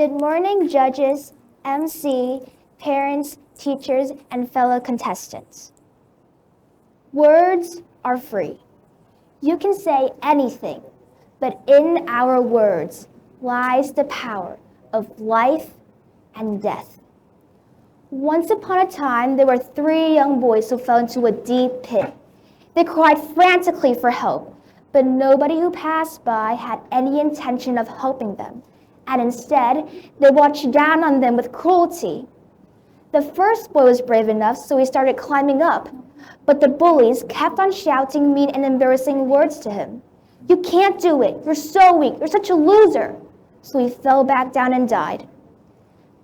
Good morning, judges, MC, parents, teachers, and fellow contestants. Words are free. You can say anything, but in our words lies the power of life and death. Once upon a time, there were 3 young boys who fell into a deep pit. They cried frantically for help, but nobody who passed by had any intention of helping them, and instead, they watched down on them with cruelty. The first boy was brave enough, so he started climbing up, but the bullies kept on shouting mean and embarrassing words to him. You can't do it, you're so weak, you're such a loser. So he fell back down and died.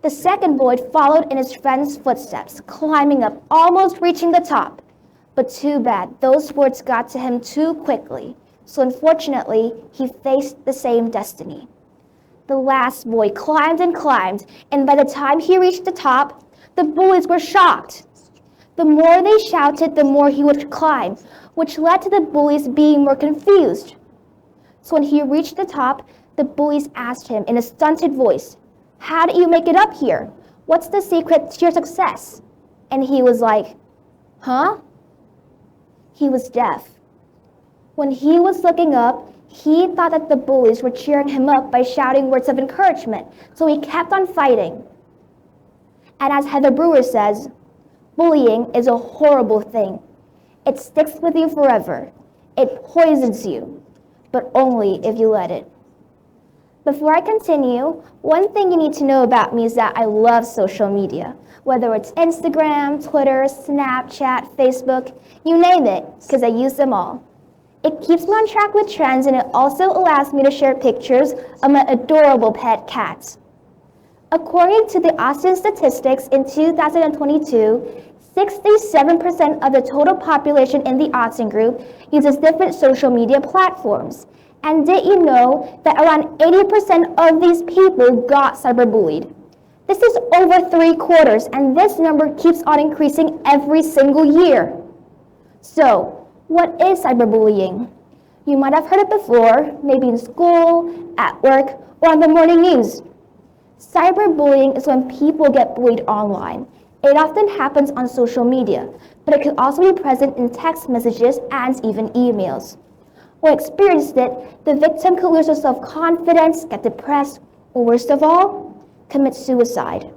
The second boy followed in his friend's footsteps, climbing up, almost reaching the top. But too bad, those words got to him too quickly, so unfortunately, he faced the same destiny. The last boy climbed and climbed, and by the time he reached the top, the bullies were shocked. The more they shouted, the more he would climb, which led to the bullies being more confused. So when he reached the top, the bullies asked him in a stunted voice, "How did you make it up here? What's the secret to your success?" And he was like, "Huh?" He was deaf. When he was looking up, he thought that the bullies were cheering him up by shouting words of encouragement, so he kept on fighting. And as Heather Brewer says, bullying is a horrible thing. It sticks with you forever. It poisons you, but only if you let it. Before I continue, one thing you need to know about me is that I love social media, whether it's Instagram, Twitter, Snapchat, Facebook, you name it, because I use them all. It keeps me on track with trends, and it also allows me to share pictures of my adorable pet cats. According to the ASEAN statistics in 2022, 67% of the total population in the ASEAN group uses different social media platforms. And did you know that around 80% of these people got cyberbullied? This is over 3/4, and this number keeps on increasing every single year. So, what is cyberbullying? You might have heard it before, maybe in school, at work, or on the morning news. Cyberbullying is when people get bullied online. It often happens on social media, but it could also be present in text messages and even emails. When experienced it, the victim could lose their self-confidence, get depressed, or worst of all, commit suicide.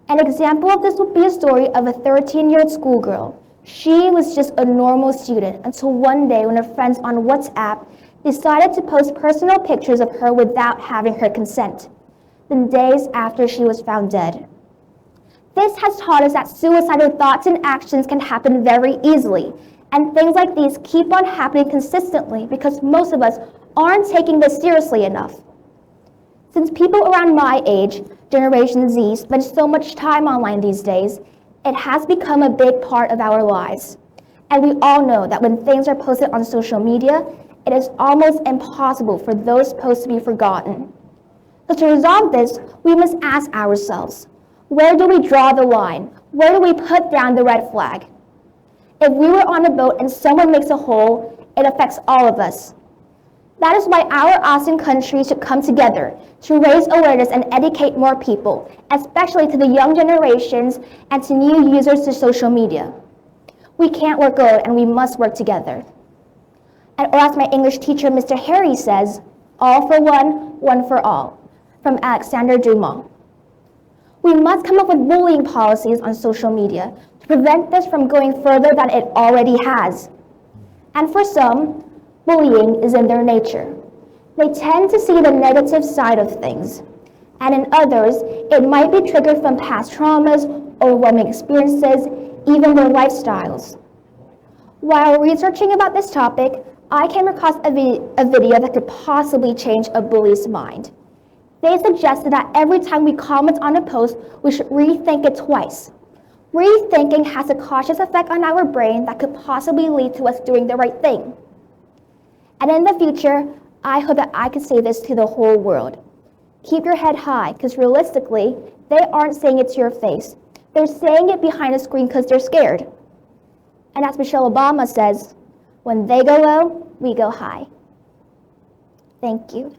An example of this would be a story of a 13-year-old schoolgirl. She was just a normal student until one day when her friends on WhatsApp decided to post personal pictures of her without having her consent. Then days after, she was found dead. This has taught us that suicidal thoughts and actions can happen very easily, and things like these keep on happening consistently because most of us aren't taking this seriously enough. Since people around my age, Generation Z, spend so much time online these days, it has become a big part of our lives. And we all know that when things are posted on social media, it is almost impossible for those posts to be forgotten. So to resolve this, we must ask ourselves, where do we draw the line? Where do we put down the red flag? If we were on a boat and someone makes a hole, it affects all of us. That is why our ASEAN countries should come together to raise awareness and educate more people, especially to the young generations and to new users to social media. We can't work alone, and we must work together. And or as my English teacher, Mr. Harry, says, all for one for all, from Alexander Dumas. We must come up with bullying policies on social media to prevent this from going further than it already has. And for some, bullying is in their nature. They tend to see the negative side of things. And in others, it might be triggered from past traumas, overwhelming experiences, even their lifestyles. While researching about this topic, I came across a video that could possibly change a bully's mind. They suggested that every time we comment on a post, we should rethink it twice. Rethinking has a cautious effect on our brain that could possibly lead to us doing the right thing. And in the future, I hope that I can say this to the whole world. Keep your head high, because realistically, they aren't saying it to your face. They're saying it behind a screen because they're scared. And as Michelle Obama says, when they go low, we go high. Thank you.